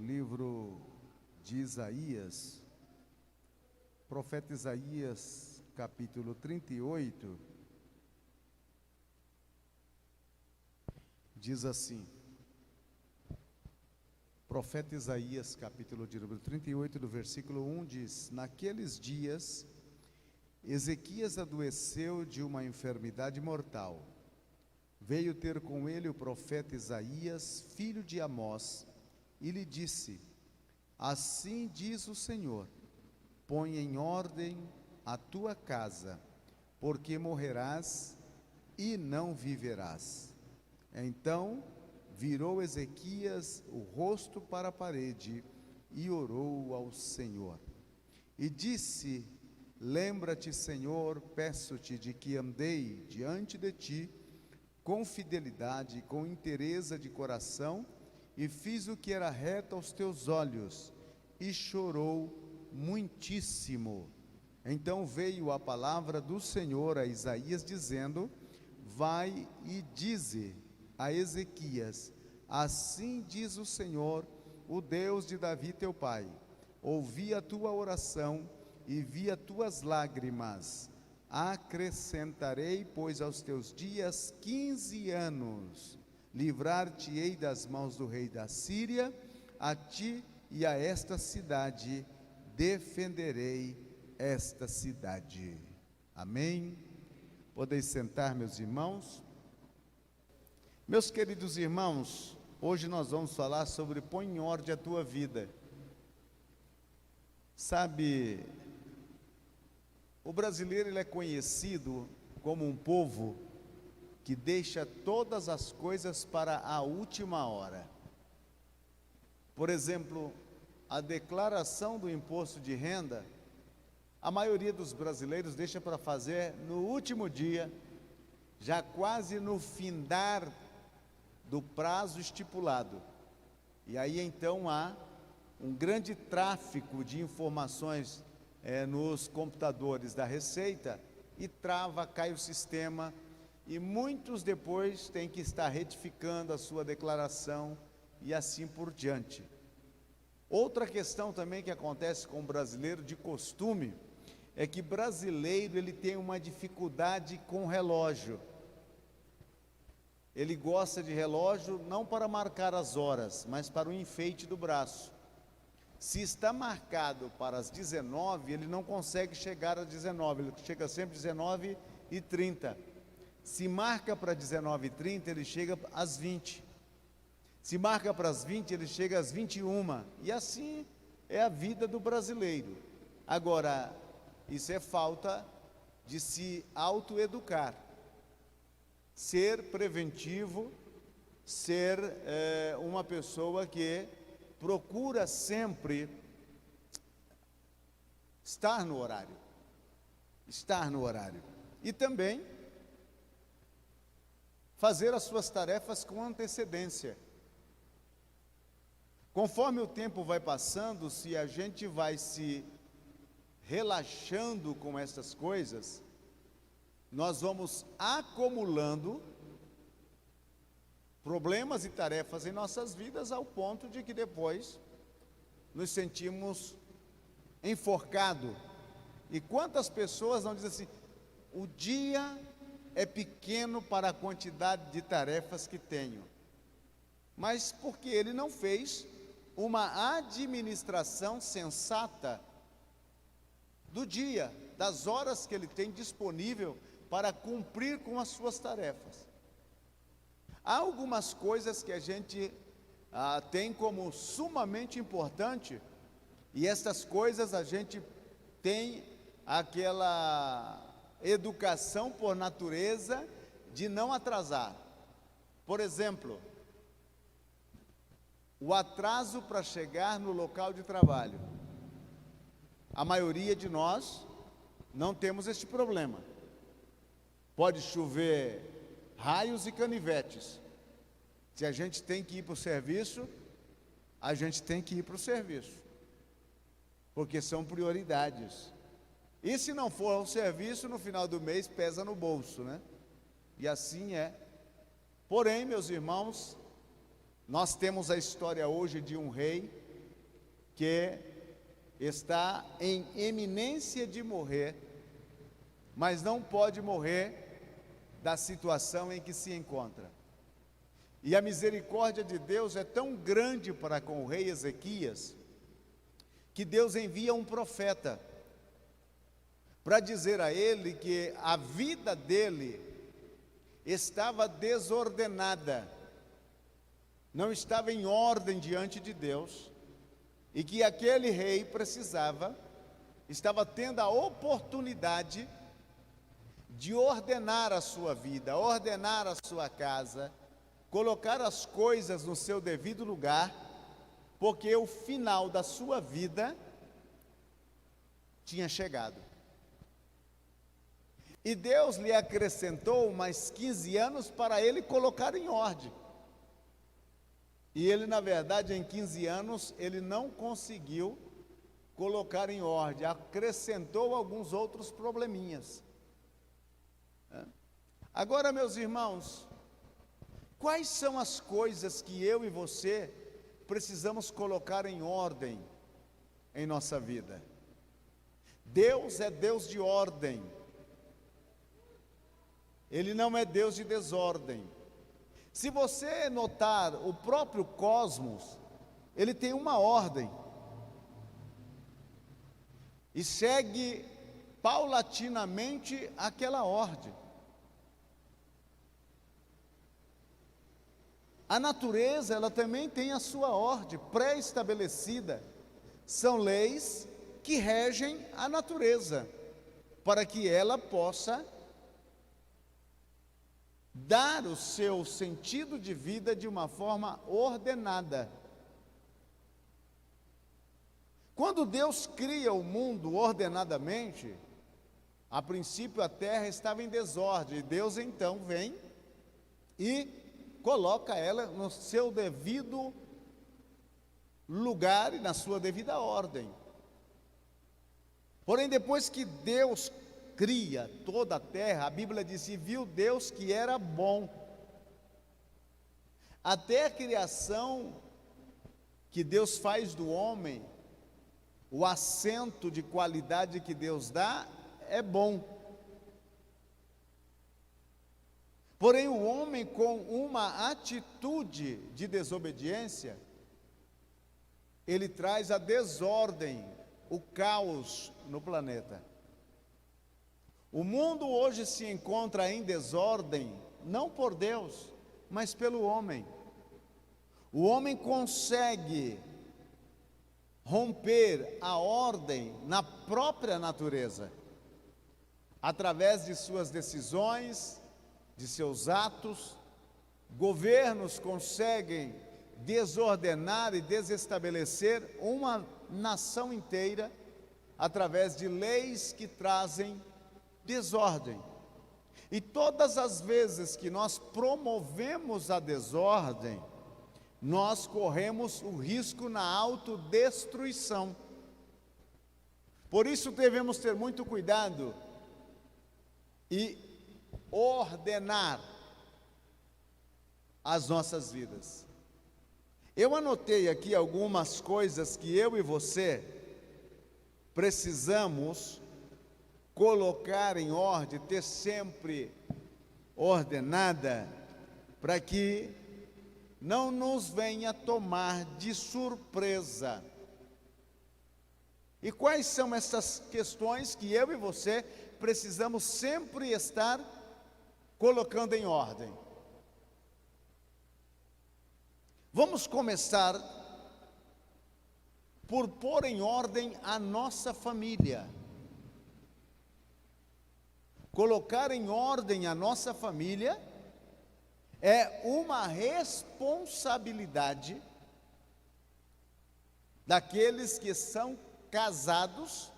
livro de Isaías, profeta Isaías, capítulo 38, diz assim, profeta Isaías, capítulo de número 38, do versículo 1, diz: naqueles dias, Ezequias adoeceu de uma enfermidade mortal. Veio ter com ele o profeta Isaías, filho de Amós, e lhe disse: assim diz o Senhor, põe em ordem a tua casa, porque morrerás e não viverás. Então virou Ezequias o rosto para a parede e orou ao Senhor. E disse: lembra-te, Senhor, peço-te de que andei diante de ti com fidelidade, com inteireza de coração, e fiz o que era reto aos teus olhos, e chorou muitíssimo. Então veio a palavra do Senhor a Isaías, dizendo: vai e dize a Ezequias: assim diz o Senhor, o Deus de Davi teu pai, ouvi a tua oração e vi as tuas lágrimas. Acrescentarei, pois, aos teus dias 15 anos, livrar-te-ei das mãos do rei da Síria, a ti e a esta cidade defenderei esta cidade. Amém? Podeis sentar, meus irmãos. Meus queridos irmãos, hoje nós vamos falar sobre põe em ordem a tua vida. Sabe, o brasileiro ele é conhecido como um povo que deixa todas as coisas para a última hora. Por exemplo, a declaração do imposto de renda, a maioria dos brasileiros deixa para fazer no último dia, já quase no findar do prazo estipulado. E aí então há um grande tráfico de informações nos computadores da Receita, e trava, cai o sistema, e muitos depois têm que estar retificando a sua declaração e assim por diante. Outra questão também que acontece com o brasileiro de costume, é que brasileiro ele tem uma dificuldade com relógio. Ele gosta de relógio não para marcar as horas, mas para o enfeite do braço. Se está marcado para as 19, ele não consegue chegar às 19, ele chega sempre às 19h30. Se marca para 19h30, ele chega às 20. Se marca para as 20, ele chega às 21. E assim é a vida do brasileiro. Agora, isso é falta de se autoeducar, ser preventivo, ser uma pessoa que procura sempre estar no horário, e também fazer as suas tarefas com antecedência. Conforme o tempo vai passando, se a gente vai se relaxando com essas coisas, nós vamos acumulando problemas e tarefas em nossas vidas, ao ponto de que depois nos sentimos enforcados. E quantas pessoas não dizem assim: o dia é pequeno para a quantidade de tarefas que tenho, mas porque ele não fez uma administração sensata do dia, das horas que ele tem disponível para cumprir com as suas tarefas. Há algumas coisas que a gente tem como sumamente importante, e essas coisas a gente tem aquela educação por natureza de não atrasar. Por exemplo, o atraso para chegar no local de trabalho. A maioria de nós não temos este problema. Pode chover raios e canivetes. Se a gente tem que ir para o serviço, a gente tem que ir para o serviço, porque são prioridades. E se não for ao serviço, no final do mês pesa no bolso, né? E assim é. Porém, meus irmãos, nós temos a história hoje de um rei que está em eminência de morrer, mas não pode morrer da situação em que se encontra. E a misericórdia de Deus é tão grande para com o rei Ezequias, que Deus envia um profeta para dizer a ele que a vida dele estava desordenada, não estava em ordem diante de Deus, e que aquele rei estava tendo a oportunidade de ordenar a sua vida, ordenar a sua casa, colocar as coisas no seu devido lugar, porque o final da sua vida tinha chegado. E Deus lhe acrescentou mais 15 anos para ele colocar em ordem. E ele, na verdade, em 15 anos, ele não conseguiu colocar em ordem, acrescentou alguns outros probleminhas. Agora, meus irmãos, quais são as coisas que eu e você precisamos colocar em ordem em nossa vida? Deus é Deus de ordem, Ele não é Deus de desordem. Se você notar, o próprio cosmos, ele tem uma ordem, e segue paulatinamente aquela ordem. A natureza, ela também tem a sua ordem pré-estabelecida. São leis que regem a natureza, para que ela possa dar o seu sentido de vida de uma forma ordenada. Quando Deus cria o mundo ordenadamente, a princípio a terra estava em desordem, e Deus então vem e coloca ela no seu devido lugar e na sua devida ordem. Porém, depois que Deus cria toda a terra, a Bíblia diz: e viu Deus que era bom. Até a criação que Deus faz do homem, o acento de qualidade que Deus dá é bom. Porém, o homem, com uma atitude de desobediência, ele traz a desordem, o caos no planeta. O mundo hoje se encontra em desordem, não por Deus, mas pelo homem. O homem consegue romper a ordem na própria natureza, através de suas decisões, de seus atos. Governos conseguem desordenar e desestabelecer uma nação inteira, através de leis que trazem desordem. E todas as vezes que nós promovemos a desordem, nós corremos o risco na autodestruição. Por isso devemos ter muito cuidado e ordenar as nossas vidas. Eu anotei aqui algumas coisas que eu e você precisamos colocar em ordem, ter sempre ordenada, para que não nos venha tomar de surpresa. E quais são essas questões que eu e você precisamos sempre estar colocando em ordem? Vamos começar por pôr em ordem a nossa família. Colocar em ordem a nossa família é uma responsabilidade daqueles que são casados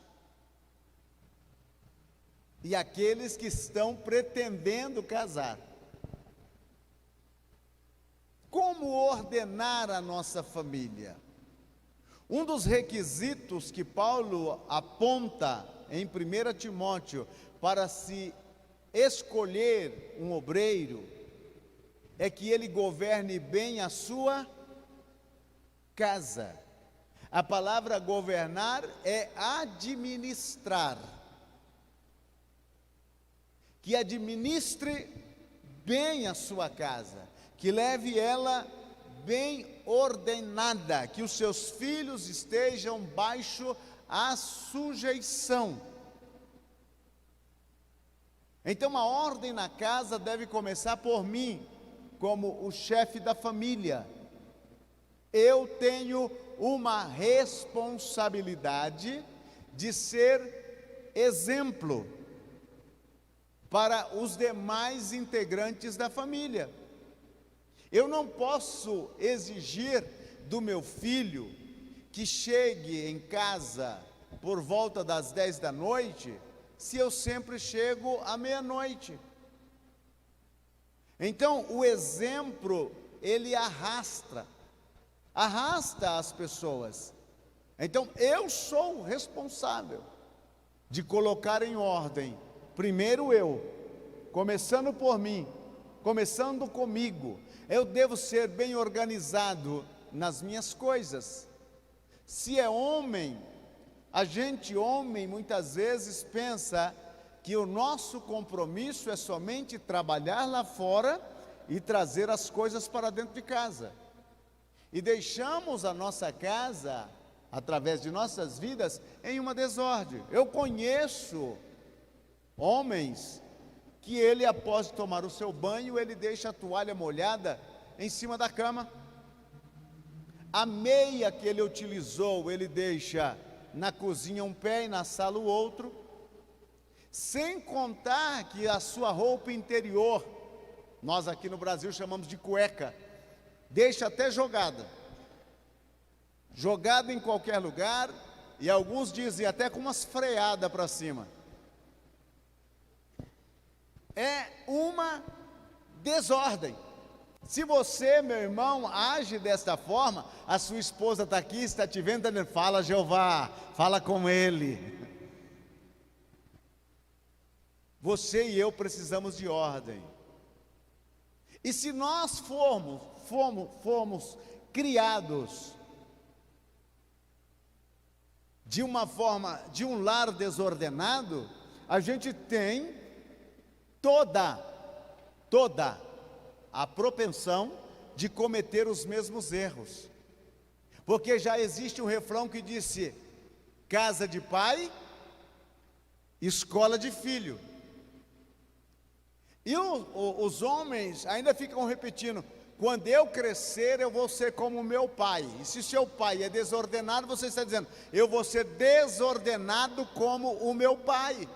e aqueles que estão pretendendo casar. Como ordenar a nossa família? Um dos requisitos que Paulo aponta em 1 Timóteo para se escolher um obreiro é que ele governe bem a sua casa. A palavra governar é administrar. Que administre bem a sua casa, que leve ela bem ordenada, que os seus filhos estejam baixo a sujeição. Então a ordem na casa deve começar por mim, como o chefe da família. Eu tenho uma responsabilidade de ser exemplo para os demais integrantes da família. Eu não posso exigir do meu filho que chegue em casa por volta das 10 da noite, se eu sempre chego à meia-noite. Então, o exemplo, ele arrasta as pessoas. Então, eu sou responsável de colocar em ordem, primeiro eu, começando por mim, começando comigo. Eu devo ser bem organizado nas minhas coisas. Se é homem, homem, muitas vezes pensa que o nosso compromisso é somente trabalhar lá fora e trazer as coisas para dentro de casa. E deixamos a nossa casa, através de nossas vidas, em uma desordem. Eu conheço homens que ele, após tomar o seu banho, ele deixa a toalha molhada em cima da cama. A meia que ele utilizou, ele deixa na cozinha um pé e na sala o outro. Sem contar que a sua roupa interior, nós aqui no Brasil chamamos de cueca, deixa até jogada em qualquer lugar, e alguns dizem até com umas freadas para cima. É uma desordem. Se você, meu irmão, age desta forma, a sua esposa está aqui, está te vendo, tá dizendo, fala Jeová, fala com ele. Você e eu precisamos de ordem. E se nós formos criados de uma forma, de um lar desordenado, a gente tem toda a propensão de cometer os mesmos erros. Porque já existe um refrão que disse: casa de pai, escola de filho. E os homens ainda ficam repetindo: quando eu crescer eu vou ser como meu pai. E se seu pai é desordenado, você está dizendo: eu vou ser desordenado como o meu pai.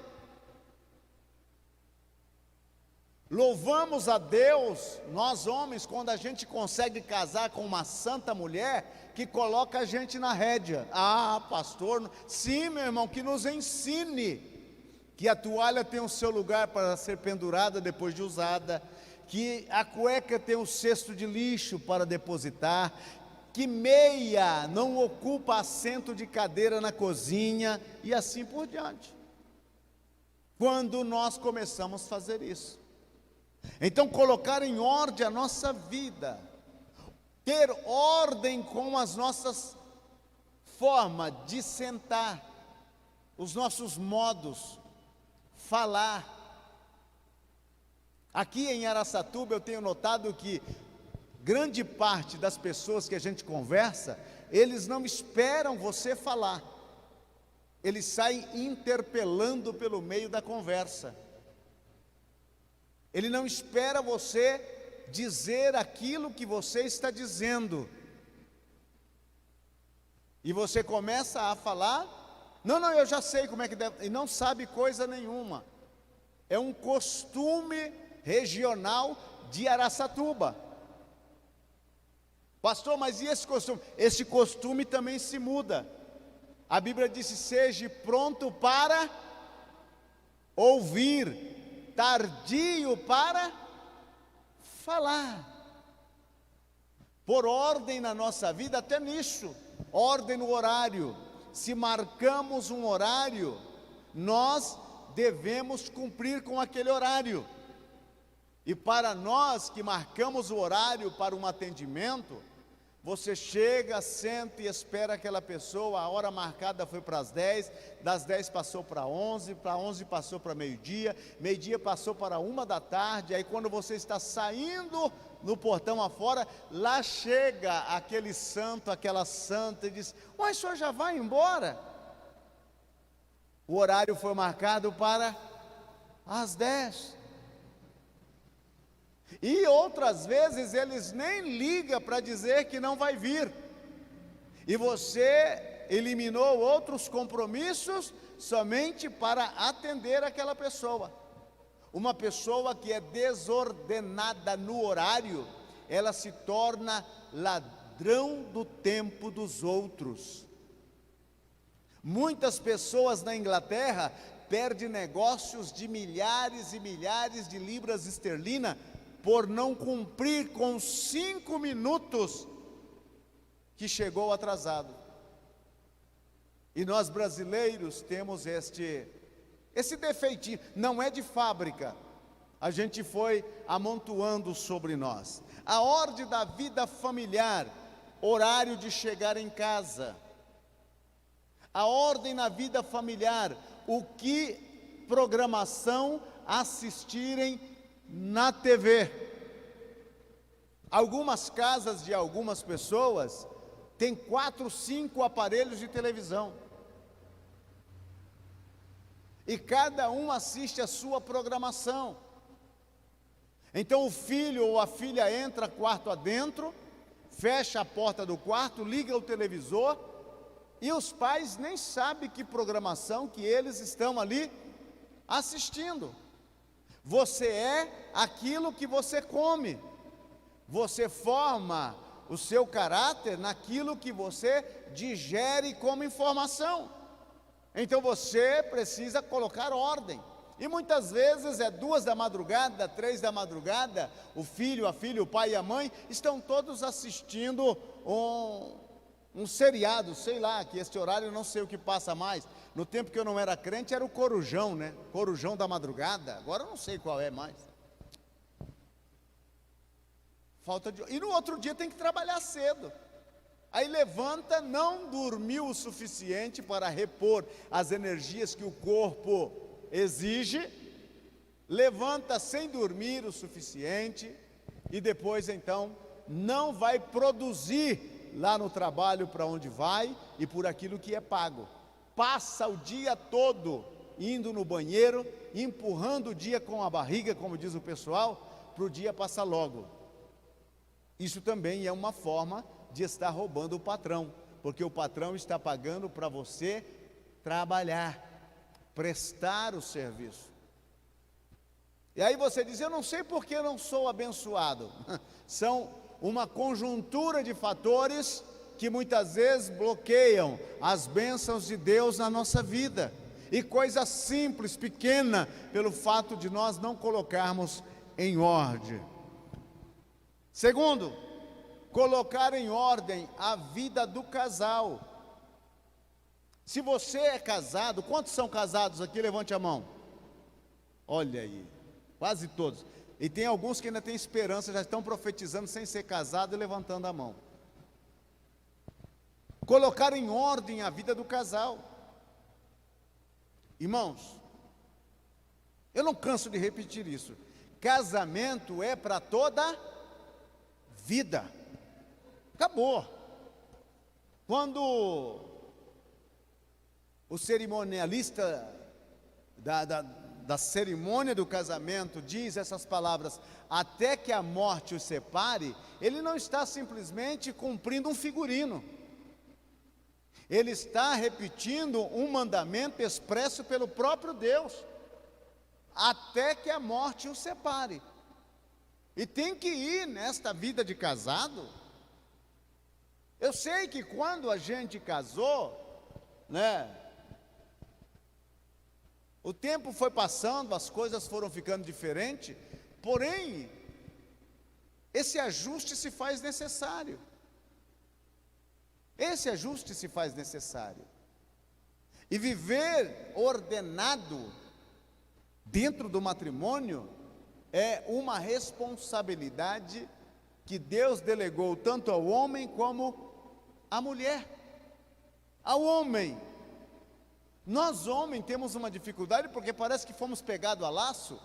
Louvamos a Deus, nós homens, quando a gente consegue casar com uma santa mulher que coloca a gente na rédea. Ah, pastor, sim, meu irmão, que nos ensine que a toalha tem o seu lugar para ser pendurada depois de usada, que a cueca tem um cesto de lixo para depositar, que meia não ocupa assento de cadeira na cozinha, e assim por diante. Quando nós começamos a fazer isso, então colocar em ordem a nossa vida, ter ordem com as nossas formas de sentar, os nossos modos, falar. Aqui em Araçatuba eu tenho notado que grande parte das pessoas que a gente conversa, eles não esperam você falar, eles saem interpelando pelo meio da conversa. Ele não espera você dizer aquilo que você está dizendo. E você começa a falar: não, eu já sei como é que deve, e não sabe coisa nenhuma. É um costume regional de Araçatuba. Pastor, mas e esse costume? Esse costume também se muda. A Bíblia diz: seja pronto para ouvir, tardio para falar. Por ordem na nossa vida, até nisso, ordem no horário. Se marcamos um horário, nós devemos cumprir com aquele horário. E para nós que marcamos o horário para um atendimento, Você chega, senta e espera aquela pessoa, a hora marcada foi para as 10, das 10 passou para 11 passou para meio-dia, meio-dia passou para 1 da tarde, aí quando você está saindo no portão afora, lá chega aquele santo, aquela santa e diz: "Uai, o senhor já vai embora?" O horário foi marcado para as 10. E outras vezes eles nem ligam para dizer que não vai vir. E você eliminou outros compromissos somente para atender aquela pessoa. Uma pessoa que é desordenada no horário, ela se torna ladrão do tempo dos outros. Muitas pessoas na Inglaterra perdem negócios de milhares e milhares de libras esterlinas por não cumprir com 5 minutos que chegou atrasado. E nós brasileiros temos esse defeitinho, não é de fábrica, a gente foi amontoando sobre nós. A ordem da vida familiar, horário de chegar em casa. A ordem na vida familiar, o que programação assistirem na TV. Algumas casas de algumas pessoas têm 4, 5 aparelhos de televisão. E cada um assiste a sua programação. Então o filho ou a filha entra quarto adentro, fecha a porta do quarto, liga o televisor, e os pais nem sabem que programação que eles estão ali assistindo. Você é aquilo que você come. Você forma o seu caráter naquilo que você digere como informação. Então você precisa colocar ordem. E muitas vezes é 2 da madrugada, 3 da madrugada, o filho, a filha, o pai e a mãe estão todos assistindo um seriado, sei lá, que este horário eu não sei o que passa mais. No tempo que eu não era crente era o Corujão, né? Corujão da madrugada, agora eu não sei qual é mais. E no outro dia tem que trabalhar cedo. Aí levanta, não dormiu o suficiente para repor as energias que o corpo exige, levanta sem dormir o suficiente e depois então não vai produzir lá no trabalho para onde vai e por aquilo que é pago. Passa o dia todo indo no banheiro, empurrando o dia com a barriga, como diz o pessoal, para o dia passar logo. Isso também é uma forma de estar roubando o patrão, porque o patrão está pagando para você trabalhar, prestar o serviço. E aí você diz: "Eu não sei porque eu não sou abençoado." São uma conjuntura de fatores que muitas vezes bloqueiam as bênçãos de Deus na nossa vida. E coisa simples, pequena, pelo fato de nós não colocarmos em ordem. Segundo, colocar em ordem a vida do casal. Se você é casado, quantos são casados aqui? Levante a mão. Olha aí, quase todos. E tem alguns que ainda têm esperança, já estão profetizando sem ser casado e levantando a mão. Colocar em ordem a vida do casal. Irmãos, eu não canso de repetir isso. Casamento é para toda vida. Acabou. Quando o cerimonialista da cerimônia do casamento diz essas palavras, até que a morte os separe, ele não está simplesmente cumprindo um figurino. Ele está repetindo um mandamento expresso pelo próprio Deus, até que a morte os separe. E tem que ir nesta vida de casado. Eu sei que quando a gente casou, né, o tempo foi passando, as coisas foram ficando diferentes, porém, esse ajuste se faz necessário. Esse ajuste se faz necessário. E viver ordenado dentro do matrimônio é uma responsabilidade que Deus delegou tanto ao homem como à mulher. Ao homem. Nós, homens, temos uma dificuldade porque parece que fomos pegados a laço.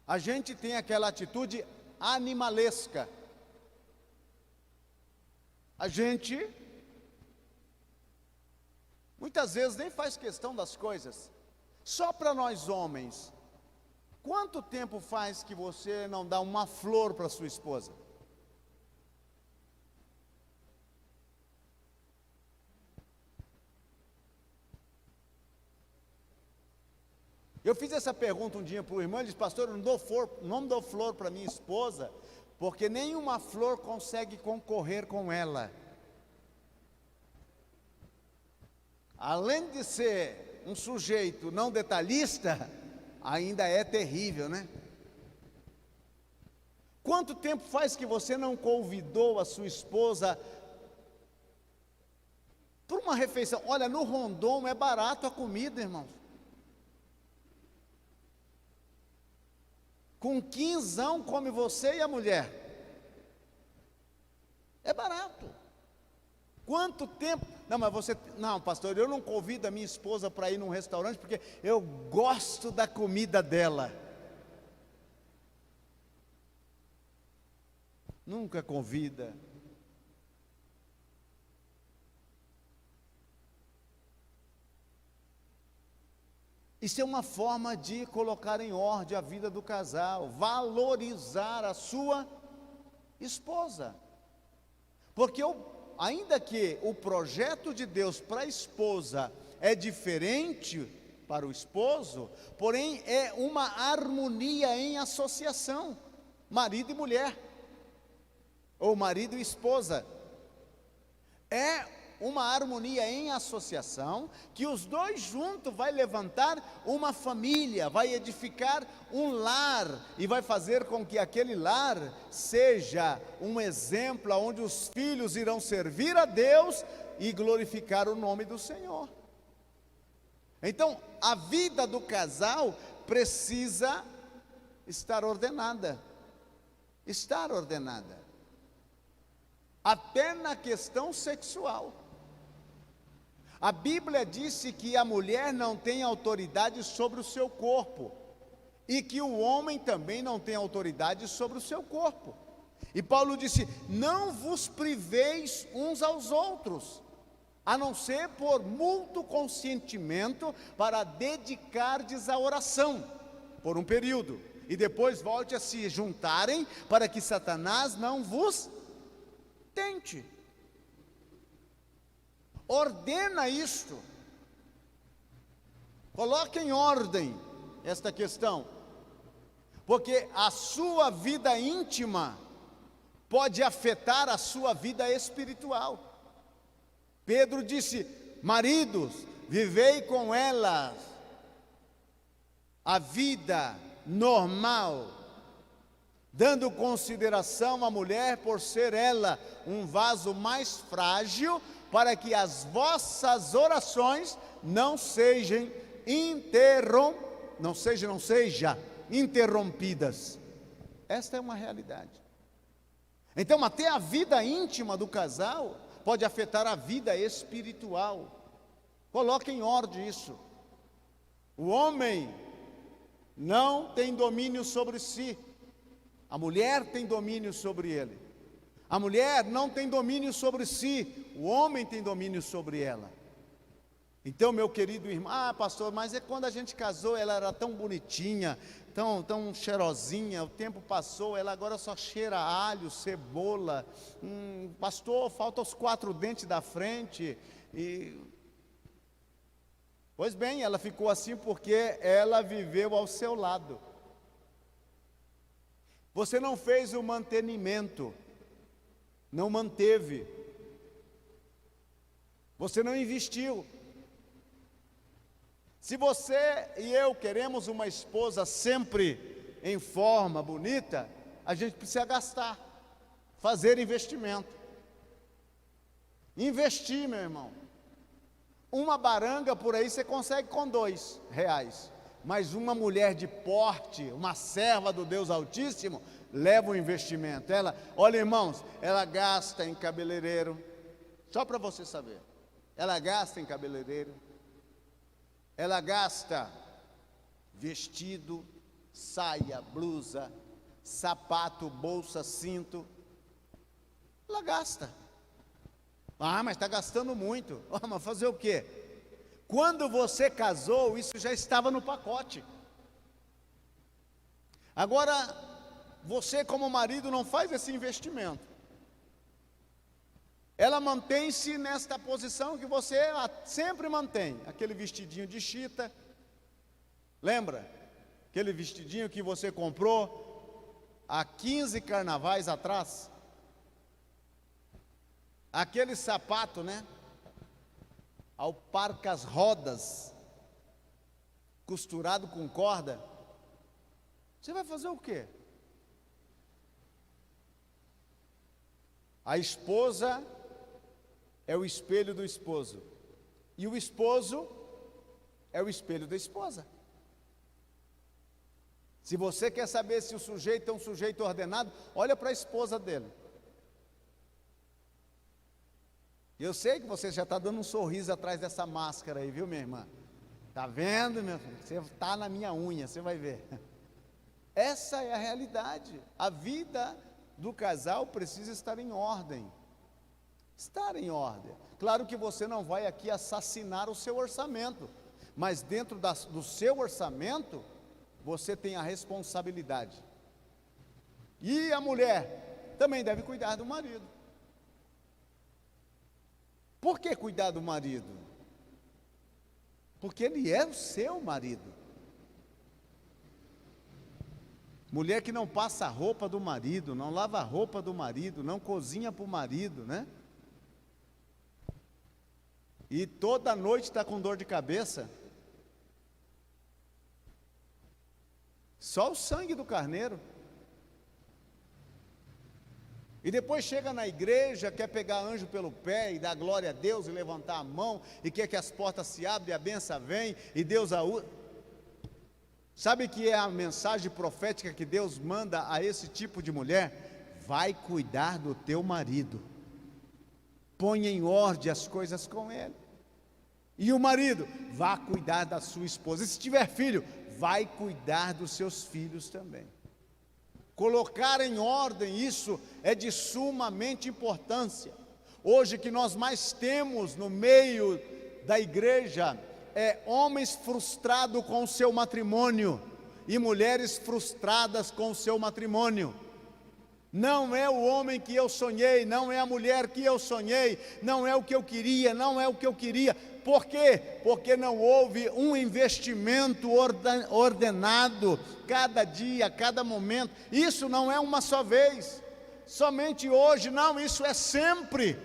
A gente tem aquela atitude animalesca. A gente, muitas vezes, nem faz questão das coisas. Só para nós homens, quanto tempo faz que você não dá uma flor para sua esposa? Eu fiz essa pergunta um dia para o irmão, ele disse: pastor, eu não dou flor para minha esposa, porque nenhuma flor consegue concorrer com ela. Além de ser um sujeito não detalhista, ainda é terrível, né? Quanto tempo faz que você não convidou a sua esposa para uma refeição? Olha, no Rondon é barato a comida, irmãos. Com quinzão come você e a mulher. É barato. Quanto tempo? Não, mas você... Não, pastor, eu não convido a minha esposa para ir num restaurante porque eu gosto da comida dela. Nunca convida. Isso é uma forma de colocar em ordem a vida do casal, valorizar a sua esposa. Porque ainda que o projeto de Deus para a esposa é diferente para o esposo, porém é uma harmonia em associação, marido e mulher, ou marido e esposa. É uma harmonia em associação, que os dois juntos vai levantar uma família, vai edificar um lar, e vai fazer com que aquele lar seja um exemplo, onde os filhos irão servir a Deus e glorificar o nome do Senhor. Então, a vida do casal precisa estar ordenada, até na questão sexual. A Bíblia disse que a mulher não tem autoridade sobre o seu corpo, e que o homem também não tem autoridade sobre o seu corpo. E Paulo disse: não vos priveis uns aos outros, a não ser por mútuo consentimento, para dedicardes à oração, por um período, e depois volte a se juntarem, para que Satanás não vos tente. Ordena isto, coloque em ordem esta questão, porque a sua vida íntima pode afetar a sua vida espiritual. Pedro disse: maridos, vivei com elas a vida normal, dando consideração à mulher por ser ela um vaso mais frágil, para que as vossas orações não sejam interrompidas. Esta é uma realidade. Então, até a vida íntima do casal pode afetar a vida espiritual. Coloque em ordem isso. O homem não tem domínio sobre si, a mulher tem domínio sobre ele. A mulher não tem domínio sobre si, o homem tem domínio sobre ela. Então, meu querido irmão: pastor, mas é quando a gente casou, ela era tão bonitinha, tão cheirosinha, o tempo passou, ela agora só cheira alho, cebola, pastor, falta os 4 dentes da frente. Pois bem, ela ficou assim porque ela viveu ao seu lado. Você não fez o mantenimento, não manteve, você não investiu. Se você e eu queremos uma esposa sempre em forma, bonita, a gente precisa gastar, fazer investimento. Investir, meu irmão. Uma baranga por aí você consegue com R$2. Mas uma mulher de porte, uma serva do Deus Altíssimo, leva o investimento. Ela, olha irmãos, ela gasta em cabeleireiro, só para você saber, ela gasta em cabeleireiro, ela gasta vestido, saia, blusa, sapato, bolsa, cinto, ela gasta. Ah, mas está gastando muito. Ah, mas fazer o quê? Quando você casou, isso já estava no pacote. Agora, você como marido não faz esse investimento. Ela mantém-se nesta posição que você sempre mantém. Aquele vestidinho de chita. Lembra? Aquele vestidinho que você comprou há 15 carnavais atrás. Aquele sapato, né? Ao parcas rodas, costurado com corda. Você vai fazer o quê? A esposa é o espelho do esposo, e o esposo é o espelho da esposa. Se você quer saber se o sujeito é um sujeito ordenado, olha para a esposa dele. Eu sei que você já está dando um sorriso atrás dessa máscara aí, viu, minha irmã? Está vendo, meu filho? Você está na minha unha, você vai ver. Essa é a realidade. A vida do casal precisa estar em ordem. Estar em ordem. Claro que você não vai aqui assassinar o seu orçamento, mas dentro do seu orçamento, você tem a responsabilidade. E a mulher também deve cuidar do marido. Por que cuidar do marido? Porque ele é o seu marido. Mulher que não passa a roupa do marido, não lava a roupa do marido, não cozinha para o marido, né? E toda noite está com dor de cabeça. Só o sangue do carneiro. E depois chega na igreja, quer pegar anjo pelo pé e dar glória a Deus e levantar a mão, e quer que as portas se abrem e a bênção vem, e Deus a usa. Sabe que é a mensagem profética que Deus manda a esse tipo de mulher? Vai cuidar do teu marido, põe em ordem as coisas com ele. E o marido, vá cuidar da sua esposa. E se tiver filho, vai cuidar dos seus filhos também. Colocar em ordem isso é de sumamente importância. Hoje que nós mais temos no meio da igreja é homens frustrados com o seu matrimônio e mulheres frustradas com o seu matrimônio. Não é o homem que eu sonhei, não é a mulher que eu sonhei, não é o que eu queria, não é o que eu queria. Por quê? Porque não houve um investimento ordenado, cada dia, cada momento. Isso não é uma só vez, somente hoje, não, isso é sempre.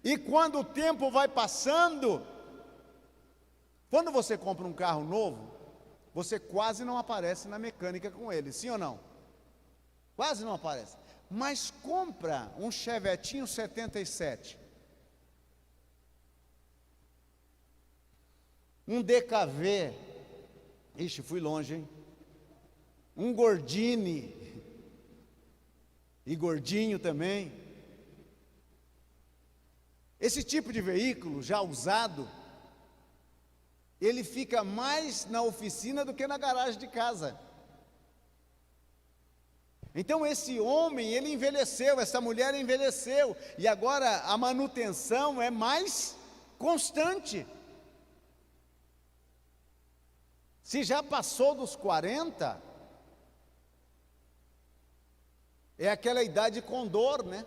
E quando o tempo vai passando, quando você compra um carro novo, você quase não aparece na mecânica com ele, sim ou não? Quase não aparece. Mas compra um Chevetinho 77, um DKV, ixi, fui longe, hein? Um Gordini, e gordinho também. Esse tipo de veículo, já usado, ele fica mais na oficina do que na garagem de casa. Então esse homem, ele envelheceu, essa mulher envelheceu, e agora a manutenção é mais constante. Se já passou dos 40, é aquela idade com dor, né?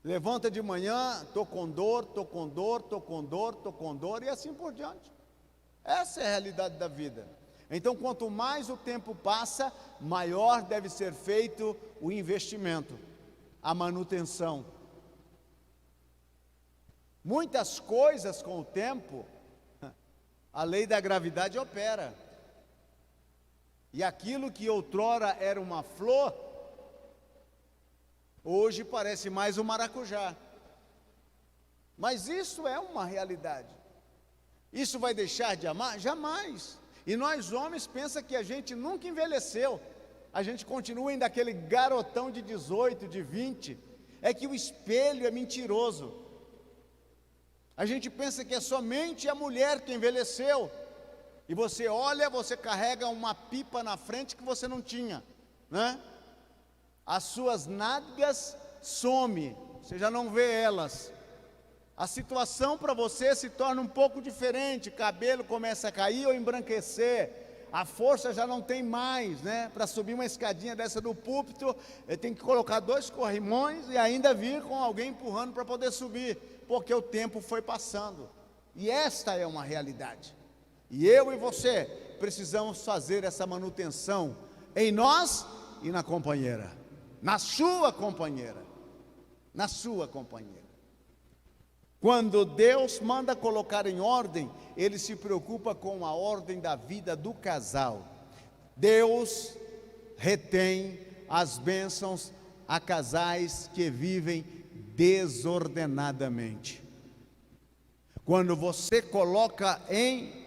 Levanta de manhã, estou com dor, estou com dor, estou com dor, estou com dor, e assim por diante. Essa é a realidade da vida. Então, quanto mais o tempo passa, maior deve ser feito o investimento, a manutenção. Muitas coisas com o tempo, a lei da gravidade opera. E aquilo que outrora era uma flor, hoje parece mais um maracujá. Mas isso é uma realidade. Isso vai deixar de amar? Jamais. E nós homens pensa que a gente nunca envelheceu, a gente continua ainda aquele garotão de 18, de 20, é que o espelho é mentiroso. A gente pensa que é somente a mulher que envelheceu, e você olha, você carrega uma pipa na frente que você não tinha, né? As suas nádegas some, você já não vê elas. A situação para você se torna um pouco diferente, cabelo começa a cair ou embranquecer, a força já não tem mais, né? Para subir uma escadinha dessa do púlpito, tem que colocar 2 corrimões e ainda vir com alguém empurrando para poder subir, porque o tempo foi passando. E esta é uma realidade. E eu e você precisamos fazer essa manutenção em nós e na companheira, na sua companheira, na sua companheira. Quando Deus manda colocar em ordem, Ele se preocupa com a ordem da vida do casal. Deus retém as bênçãos a casais que vivem desordenadamente. Quando você coloca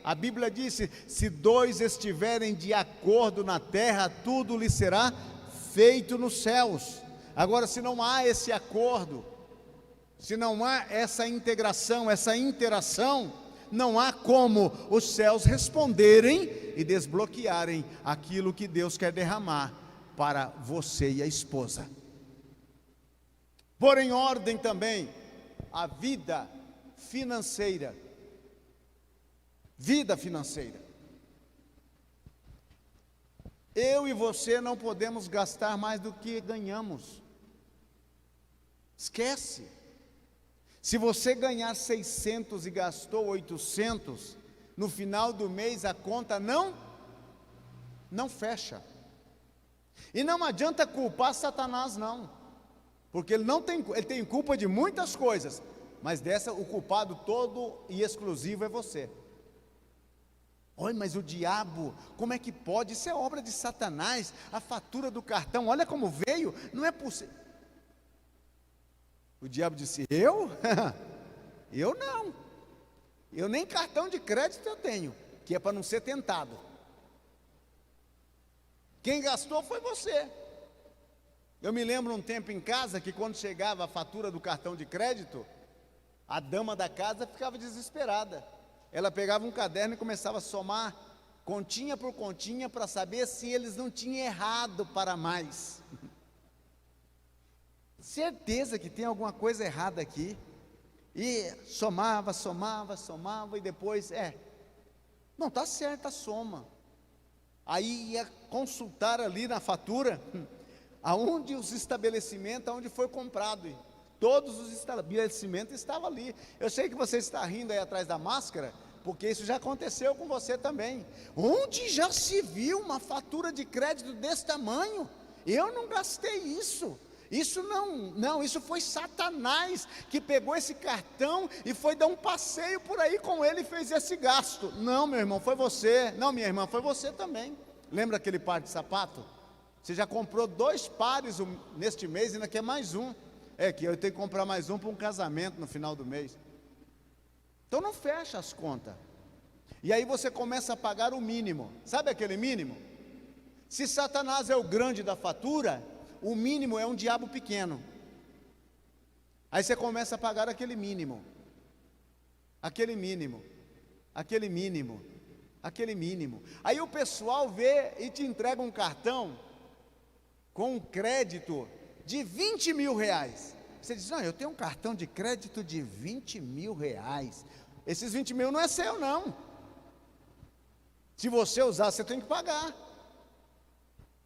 a Bíblia disse, se 2 estiverem de acordo na terra, tudo lhe será feito nos céus. Agora, se não há esse acordo, se não há essa integração, essa interação, não há como os céus responderem e desbloquearem aquilo que Deus quer derramar para você e a esposa. Pôr em ordem também a vida financeira. Vida financeira. Eu e você não podemos gastar mais do que ganhamos. Esquece. Se você ganhar 600 e gastou 800, no final do mês a conta não fecha. E não adianta culpar Satanás não, porque ele tem culpa de muitas coisas, mas dessa o culpado todo e exclusivo é você. Olha, mas o diabo, como é que pode? Isso é obra de Satanás, a fatura do cartão, olha como veio, não é possível. O diabo disse, eu? Eu não. Eu nem cartão de crédito eu tenho, que é para não ser tentado. Quem gastou foi você. Eu me lembro um tempo em casa, que quando chegava a fatura do cartão de crédito, a dama da casa ficava desesperada. Ela pegava um caderno e começava a somar, continha por continha, para saber se eles não tinham errado para mais. Certeza que tem alguma coisa errada aqui. E somava, e depois, não está certa a soma. Aí ia consultar ali na fatura, aonde os estabelecimentos, aonde foi comprado. E todos os estabelecimentos estavam ali. Eu sei que você está rindo aí atrás da máscara, porque isso já aconteceu com você também. Onde já se viu uma fatura de crédito desse tamanho? Eu não gastei isso. Isso não, isso foi Satanás que pegou esse cartão e foi dar um passeio por aí com ele e fez esse gasto. Não, meu irmão, foi você. Não, minha irmã, foi você também. Lembra aquele par de sapato? Você já comprou 2 pares neste mês e ainda quer mais um. É que eu tenho que comprar mais um para um casamento no final do mês. Então não fecha as contas. E aí você começa a pagar o mínimo. Sabe aquele mínimo? Se Satanás é o grande da fatura, o mínimo é um diabo pequeno. Aí você começa a pagar aquele mínimo, aquele mínimo, aquele mínimo, aquele mínimo. Aí o pessoal vê e te entrega um cartão com um crédito de 20 mil reais. Você diz, não, eu tenho um cartão de crédito de 20 mil reais. Esses 20 mil não é seu não. Se você usar, você tem que pagar.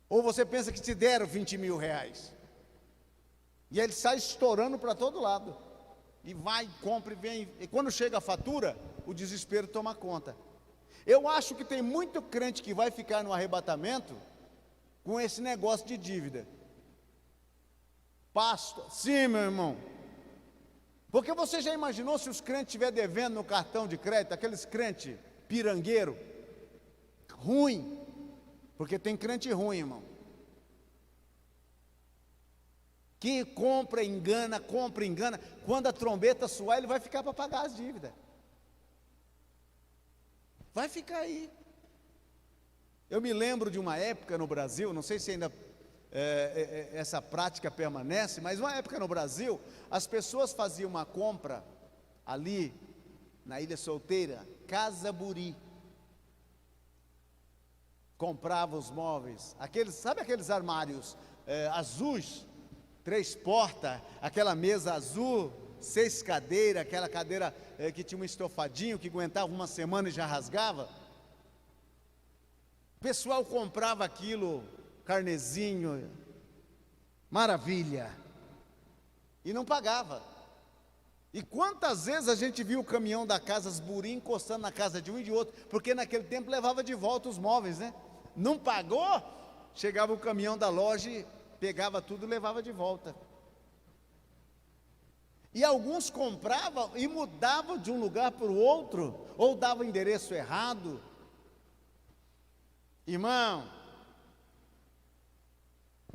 Ou você pensa que te deram 20 mil reais? E ele sai estourando para todo lado. E vai, compra e vem. E quando chega a fatura, o desespero toma conta. Eu acho que tem muito crente que vai ficar no arrebatamento com esse negócio de dívida. Pastor, sim, meu irmão. Porque você já imaginou se os crentes estiverem devendo no cartão de crédito, aqueles crentes pirangueiro, ruim. Porque tem crente ruim, irmão, que compra, engana, quando a trombeta soar, ele vai ficar para pagar as dívidas, vai ficar aí, Eu me lembro de uma época no Brasil, não sei se ainda essa prática permanece, mas uma época no Brasil, as pessoas faziam uma compra ali na Ilha Solteira, Casa Buri. Comprava os móveis, sabe aqueles armários azuis, 3 portas, aquela mesa azul, 6 cadeiras, aquela cadeira que tinha um estofadinho que aguentava uma semana e já rasgava. O pessoal comprava aquilo, carnezinho, maravilha, e não pagava. E quantas vezes a gente viu o caminhão da Casas Buri encostando na casa de um e de outro, porque naquele tempo levava de volta os móveis, né? Não pagou, chegava o caminhão da loja e pegava tudo e levava de volta. E alguns compravam e mudavam de um lugar para o outro, ou davam endereço errado. Irmão,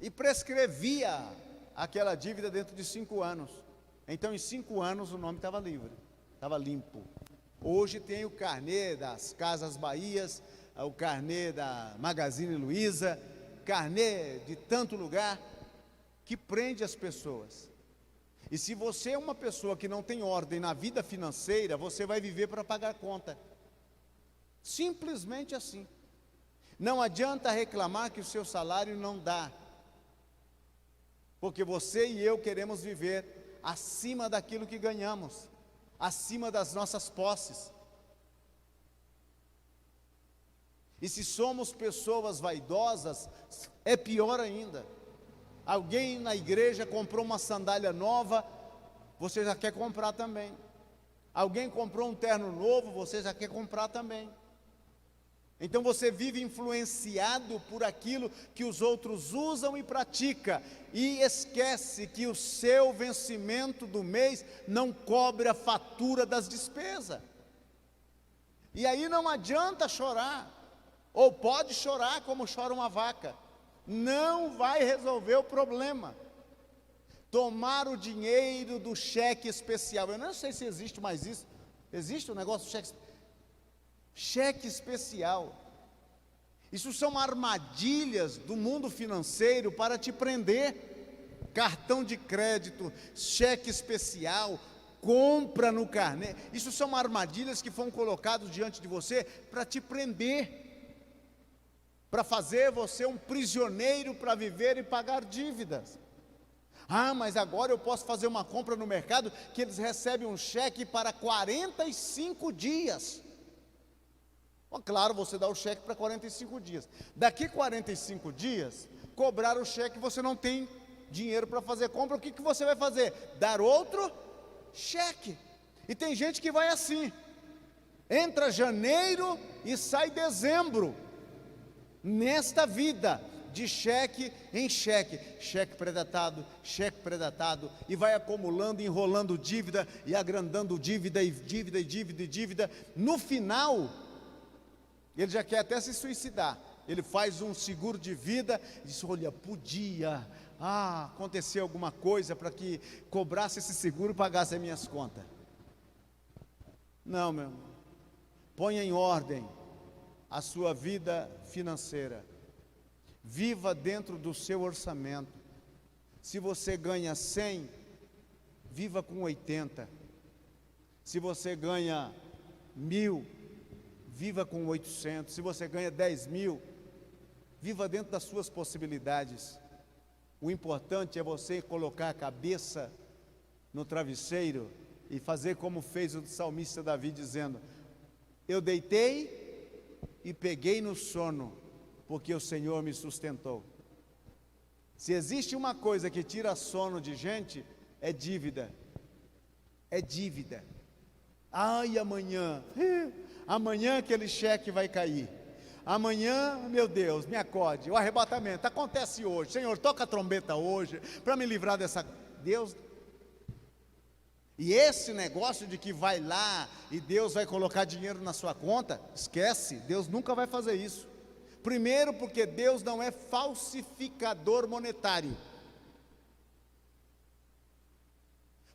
e prescrevia aquela dívida dentro de 5 anos. Então, em 5 anos, o nome estava livre, estava limpo. Hoje tem o carnê das Casas Bahias, o carnê da Magazine Luiza, carnê de tanto lugar, que prende as pessoas. E se você é uma pessoa que não tem ordem na vida financeira, você vai viver para pagar conta. Simplesmente assim. Não adianta reclamar que o seu salário não dá, porque você e eu queremos viver acima daquilo que ganhamos, acima das nossas posses. E se somos pessoas vaidosas, é pior ainda. Alguém na igreja comprou uma sandália nova, você já quer comprar também. Alguém comprou um terno novo, você já quer comprar também. Então você vive influenciado por aquilo que os outros usam e pratica, e esquece que o seu vencimento do mês não cobre a fatura das despesas. E aí não adianta chorar, ou pode chorar como chora uma vaca, não vai resolver o problema. Tomar o dinheiro do cheque especial, eu não sei se existe mais isso, existe o negócio do cheque especial. Isso são armadilhas do mundo financeiro para te prender. Cartão de crédito, cheque especial, compra no carnê, isso são armadilhas que foram colocadas diante de você para te prender, para fazer você um prisioneiro para viver e pagar dívidas. Ah, mas agora eu posso fazer uma compra no mercado que eles recebem um cheque para 45 dias. Claro, você dá o cheque para 45 dias. Daqui 45 dias, cobrar o cheque, você não tem dinheiro para fazer compra, o que você vai fazer? Dar outro cheque. E tem gente que vai assim, entra janeiro e sai dezembro, nesta vida, de cheque em cheque, cheque predatado, e vai acumulando, enrolando dívida, e agrandando dívida, e dívida, e dívida, e dívida. No final, ele já quer até se suicidar. Ele faz um seguro de vida, e diz, olha, podia acontecer alguma coisa para que cobrasse esse seguro e pagasse as minhas contas. Não, meu irmão, ponha em ordem a sua vida financeira, viva dentro do seu orçamento. Se você ganha 100, viva com 80. Se você ganha 1.000, viva com 800. Se você ganha 10.000, viva dentro das suas possibilidades. O importante é você colocar a cabeça no travesseiro e fazer como fez o salmista Davi, dizendo, eu deitei e peguei no sono, porque o Senhor me sustentou. Se existe uma coisa que tira sono de gente, é dívida. É dívida. Ai, amanhã aquele cheque vai cair. Amanhã, meu Deus, me acorde, o arrebatamento acontece hoje. Senhor, toca a trombeta hoje, para me livrar dessa... Deus... E esse negócio de que vai lá e Deus vai colocar dinheiro na sua conta, esquece, Deus nunca vai fazer isso. Primeiro, porque Deus não é falsificador monetário.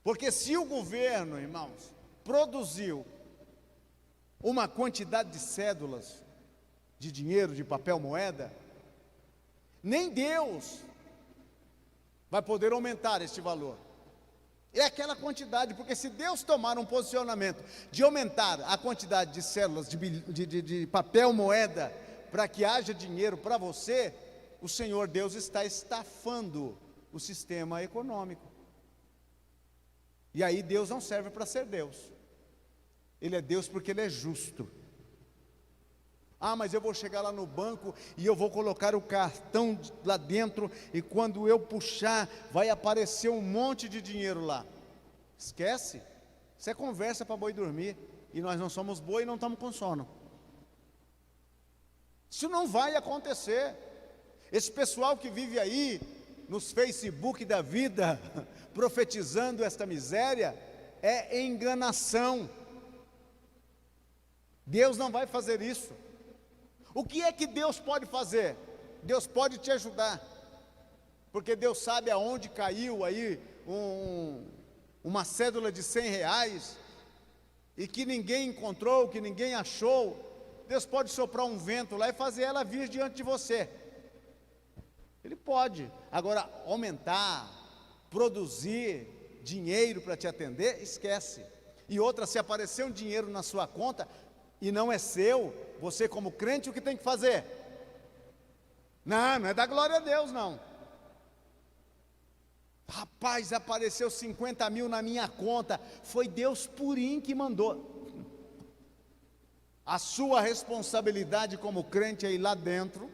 Porque se o governo, irmãos, produziu uma quantidade de cédulas, de dinheiro, de papel, moeda, nem Deus vai poder aumentar este valor. É aquela quantidade, porque se Deus tomar um posicionamento de aumentar a quantidade de células, de papel, moeda, para que haja dinheiro para você, o Senhor Deus está estafando o sistema econômico. E aí Deus não serve para ser Deus. Ele é Deus porque Ele é justo. Ah, mas eu vou chegar lá no banco e eu vou colocar o cartão lá dentro e quando eu puxar, vai aparecer um monte de dinheiro lá. Esquece. Isso é conversa para boi dormir. E nós não somos boi e não estamos com sono. Isso não vai acontecer. Esse pessoal que vive aí nos Facebook da vida, profetizando esta miséria, é enganação. Deus não vai fazer isso. O que é que Deus pode fazer? Deus pode te ajudar, porque Deus sabe aonde caiu aí uma cédula de R$100, e que ninguém encontrou, que ninguém achou. Deus pode soprar um vento lá e fazer ela vir diante de você. Ele pode. Agora, aumentar, produzir dinheiro para te atender, esquece. E outra, se aparecer um dinheiro na sua conta e não é seu, você como crente, o que tem que fazer? Não é da glória a Deus, não. Rapaz, apareceu 50 mil na minha conta, foi Deus purinho que mandou. A sua responsabilidade como crente é ir lá dentro,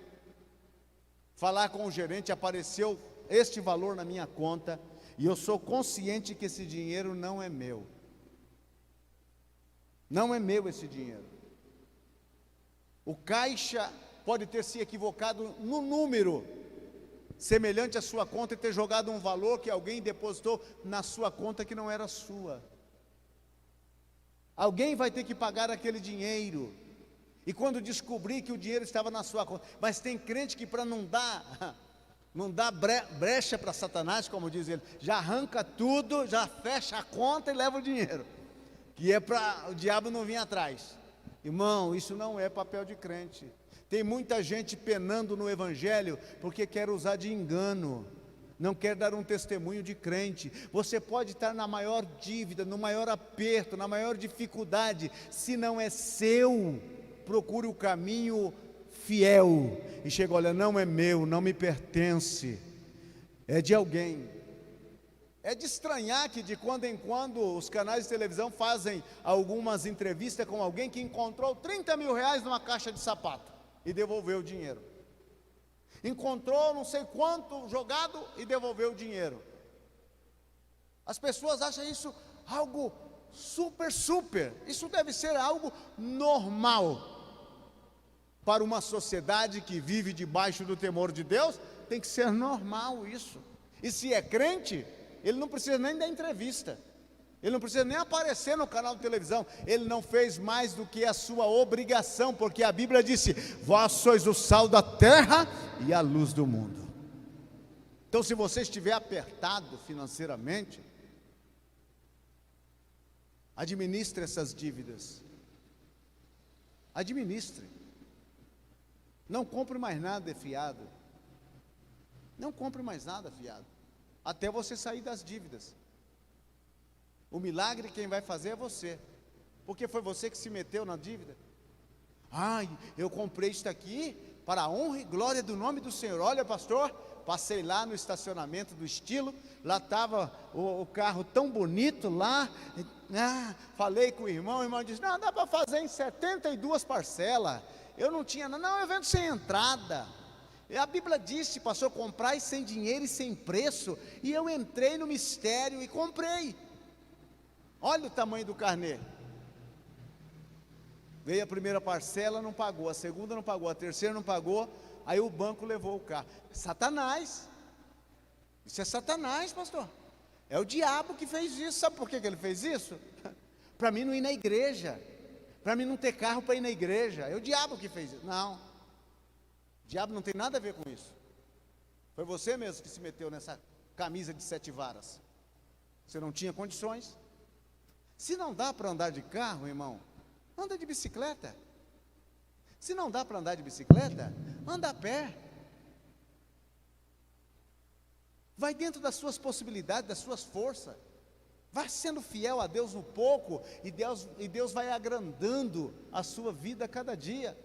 falar com o gerente, apareceu este valor na minha conta, e eu sou consciente que esse dinheiro não é meu. Não é meu esse dinheiro. O caixa pode ter se equivocado no número semelhante à sua conta e ter jogado um valor que alguém depositou na sua conta que não era sua. Alguém vai ter que pagar aquele dinheiro. E quando descobrir que o dinheiro estava na sua conta, mas tem crente que para não dar brecha para Satanás, como diz ele, já arranca tudo, já fecha a conta e leva o dinheiro, que é para o diabo não vir atrás. Irmão, isso não é papel de crente. Tem muita gente penando no evangelho porque quer usar de engano, não quer dar um testemunho de crente. Você pode estar na maior dívida, no maior aperto, na maior dificuldade, se não é seu, procure o caminho fiel e chega, olha, não é meu, não me pertence, é de alguém. É de estranhar que de quando em quando os canais de televisão fazem algumas entrevistas com alguém que encontrou R$30 mil numa caixa de sapato e devolveu o dinheiro. Encontrou não sei quanto jogado e devolveu o dinheiro. As pessoas acham isso algo super. Isso deve ser algo normal. Para uma sociedade que vive debaixo do temor de Deus, tem que ser normal isso. E se é crente, ele não precisa nem dar entrevista, ele não precisa nem aparecer no canal de televisão, ele não fez mais do que a sua obrigação, porque a Bíblia disse, vós sois o sal da terra e a luz do mundo. Então se você estiver apertado financeiramente, administre essas dívidas, administre, não compre mais nada fiado, não compre mais nada fiado, até você sair das dívidas. O milagre quem vai fazer é você, porque foi você que se meteu na dívida. Ai, eu comprei isto aqui para a honra e glória do nome do Senhor. Olha, pastor, passei lá no estacionamento do Estilo, lá estava o carro tão bonito lá, falei com o irmão disse, não, dá para fazer em 72 parcelas, eu não tinha, não, eu vendo sem entrada. A Bíblia disse, pastor, comprai sem dinheiro e sem preço, e eu entrei no mistério e comprei. Olha o tamanho do carnê. Veio a primeira parcela, não pagou, a segunda não pagou, a terceira não pagou, aí o banco levou o carro. Satanás, isso é Satanás, pastor, é o diabo que fez isso. Sabe por que ele fez isso? Para mim não ir na igreja, para mim não ter carro para ir na igreja, é o diabo que fez isso. Não, o diabo não tem nada a ver com isso, foi você mesmo que se meteu nessa camisa de 7 varas, você não tinha condições. Se não dá para andar de carro, irmão, anda de bicicleta. Se não dá para andar de bicicleta, anda a pé. Vai dentro das suas possibilidades, das suas forças. Vai sendo fiel a Deus no pouco, e Deus vai agrandando a sua vida a cada dia.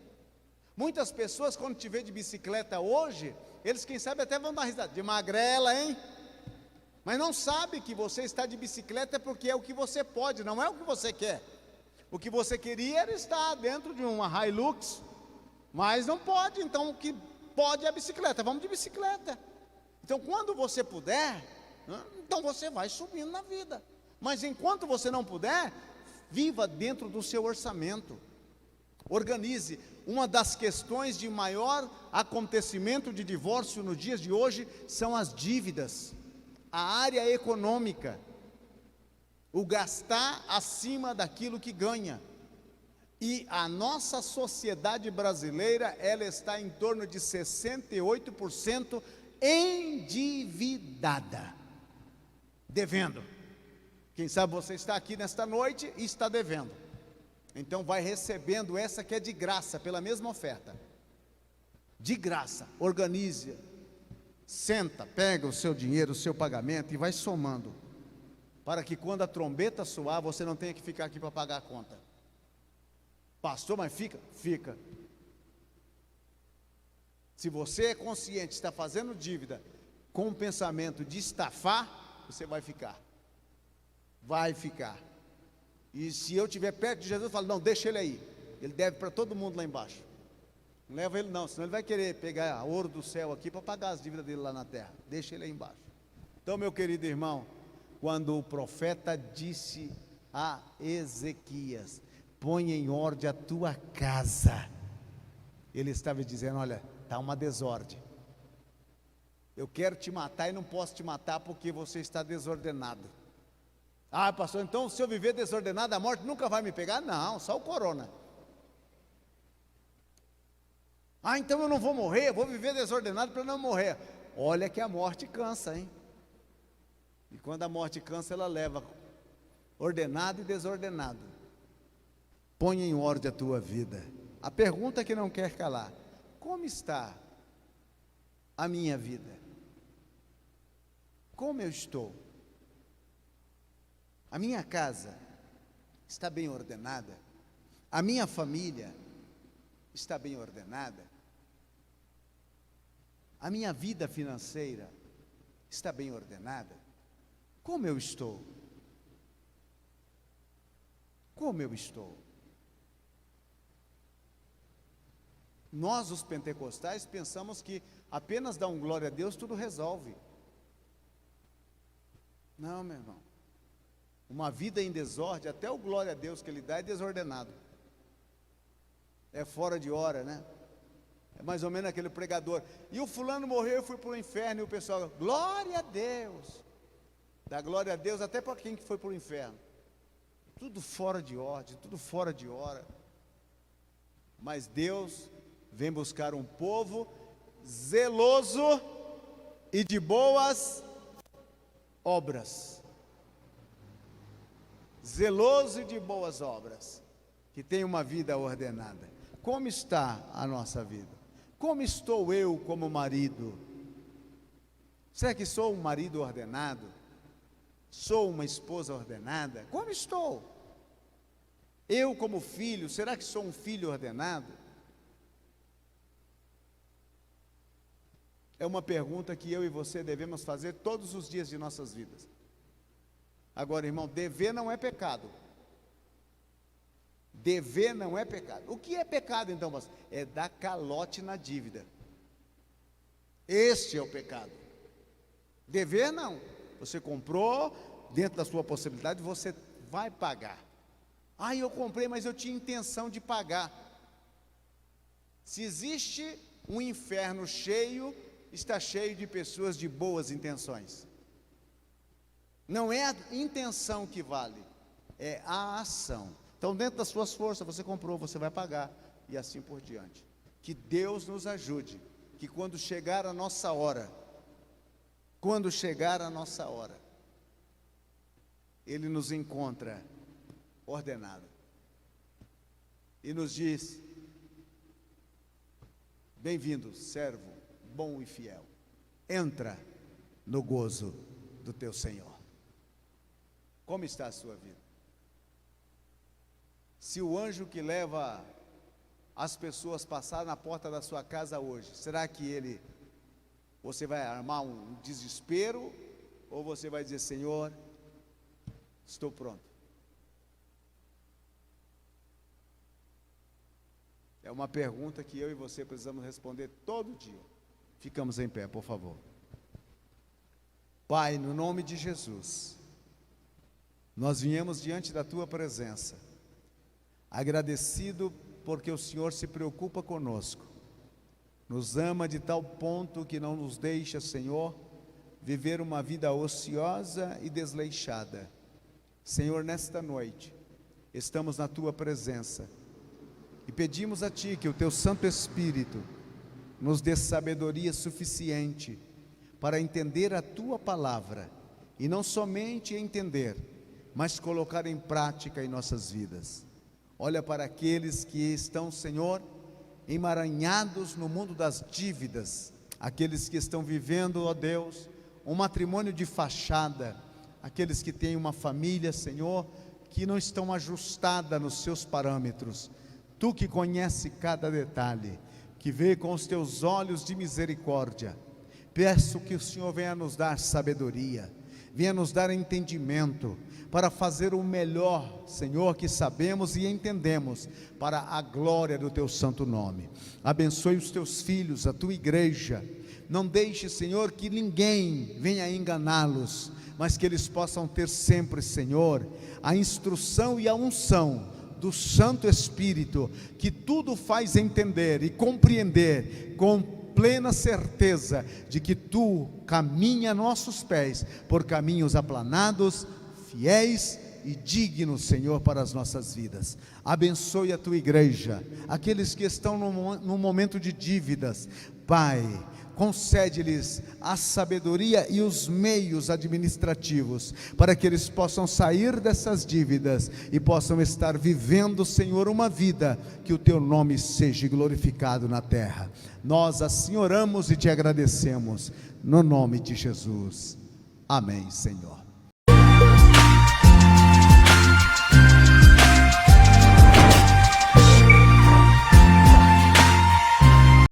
Muitas pessoas, quando te vê de bicicleta hoje, eles, quem sabe, até vão dar risada. De magrela, hein? Mas não sabe que você está de bicicleta porque é o que você pode, não é o que você quer. O que você queria era estar dentro de uma Hilux, mas não pode, então o que pode é a bicicleta. Vamos de bicicleta. Então, quando você puder, então você vai subindo na vida. Mas enquanto você não puder, viva dentro do seu orçamento. Organize. Uma das questões de maior acontecimento de divórcio nos dias de hoje são as dívidas, a área econômica, o gastar acima daquilo que ganha. E a nossa sociedade brasileira, ela está em torno de 68% endividada, devendo. Quem sabe você está aqui nesta noite e está devendo. Então vai recebendo essa que é de graça, pela mesma oferta. De graça, organize, senta, pega o seu dinheiro, o seu pagamento e vai somando. Para que quando a trombeta soar, você não tenha que ficar aqui para pagar a conta. Pastor, mas fica? Fica. Se você é consciente, está fazendo dívida com o pensamento de estafar, você vai ficar. Vai ficar. E se eu estiver perto de Jesus, eu falo, não, deixa ele aí. Ele deve para todo mundo lá embaixo. Não leva ele não, senão ele vai querer pegar ouro do céu aqui para pagar as dívidas dele lá na terra. Deixa ele aí embaixo. Então, meu querido irmão, quando o profeta disse a Ezequias, põe em ordem a tua casa, ele estava dizendo, olha, está uma desordem. Eu quero te matar e não posso te matar porque você está desordenado. Ah, pastor, então se eu viver desordenado, a morte nunca vai me pegar? Não, só o corona. Ah, então eu não vou morrer, eu vou viver desordenado para não morrer. Olha que a morte cansa, hein? E quando a morte cansa, ela leva ordenado e desordenado. Põe em ordem a tua vida. A pergunta que não quer calar: como está a minha vida? Como eu estou? A minha casa está bem ordenada? A minha família está bem ordenada? A minha vida financeira está bem ordenada? Como eu estou? Como eu estou? Nós, os pentecostais, pensamos que apenas dar um glória a Deus tudo resolve. Não, meu irmão. Uma vida em desordem, até o glória a Deus que ele dá é desordenado. É fora de hora, né? É mais ou menos aquele pregador. E o fulano morreu e foi para o inferno. E o pessoal, glória a Deus. Dá glória a Deus até para quem que foi para o inferno. Tudo fora de ordem, tudo fora de hora. Mas Deus vem buscar um povo zeloso e de boas obras. Zeloso e de boas obras, que tem uma vida ordenada. Como está a nossa vida? Como estou eu como marido? Será que sou um marido ordenado? Sou uma esposa ordenada? Como estou? Eu como filho, será que sou um filho ordenado? É uma pergunta que eu e você devemos fazer todos os dias de nossas vidas. Agora, irmão, dever não é pecado. Dever não é pecado. O que é pecado, então, pastor? É dar calote na dívida. Este é o pecado. Dever não. Você comprou, dentro da sua possibilidade, você vai pagar. Ah, eu comprei, mas eu tinha intenção de pagar. Se existe um inferno cheio, está cheio de pessoas de boas intenções. Não é a intenção que vale, é a ação. Então, dentro das suas forças, você comprou, você vai pagar, e assim por diante. Que Deus nos ajude, que quando chegar a nossa hora, Ele nos encontra, ordenado. E nos diz, Bem-vindo, servo bom e fiel. Entra no gozo do teu Senhor. Como está a sua vida? Se o anjo que leva as pessoas passar na porta da sua casa hoje, será que você vai armar um desespero, ou você vai dizer: Senhor, estou pronto? É uma pergunta que eu e você precisamos responder todo dia. Ficamos em pé, por favor. Pai, no nome de Jesus, nós viemos diante da Tua presença, agradecido porque o Senhor se preocupa conosco, nos ama de tal ponto que não nos deixa, Senhor, viver uma vida ociosa e desleixada. Senhor, nesta noite, estamos na Tua presença e pedimos a Ti que o Teu Santo Espírito nos dê sabedoria suficiente para entender a Tua palavra, e não somente entender, mas colocar em prática em nossas vidas. Olha para aqueles que estão, Senhor, emaranhados no mundo das dívidas, aqueles que estão vivendo, ó Deus, um matrimônio de fachada, aqueles que têm uma família, Senhor, que não estão ajustada nos seus parâmetros. Tu que conhece cada detalhe, que vê com os Teus olhos de misericórdia, peço que o Senhor venha nos dar sabedoria, venha nos dar entendimento, para fazer o melhor, Senhor, que sabemos e entendemos, para a glória do Teu santo nome. Abençoe os Teus filhos, a Tua igreja. Não deixe, Senhor, que ninguém venha enganá-los, mas que eles possam ter sempre, Senhor, a instrução e a unção do Santo Espírito, que tudo faz entender e compreender com plena certeza de que Tu caminha nossos pés por caminhos aplanados, fiéis e dignos, Senhor, para as nossas vidas. Abençoe a Tua igreja, aqueles que estão num momento de dívidas. Pai, concede-lhes a sabedoria e os meios administrativos, para que eles possam sair dessas dívidas e possam estar vivendo, Senhor, uma vida que o Teu nome seja glorificado na terra. Nós assim oramos e Te agradecemos, no nome de Jesus. Amém, Senhor.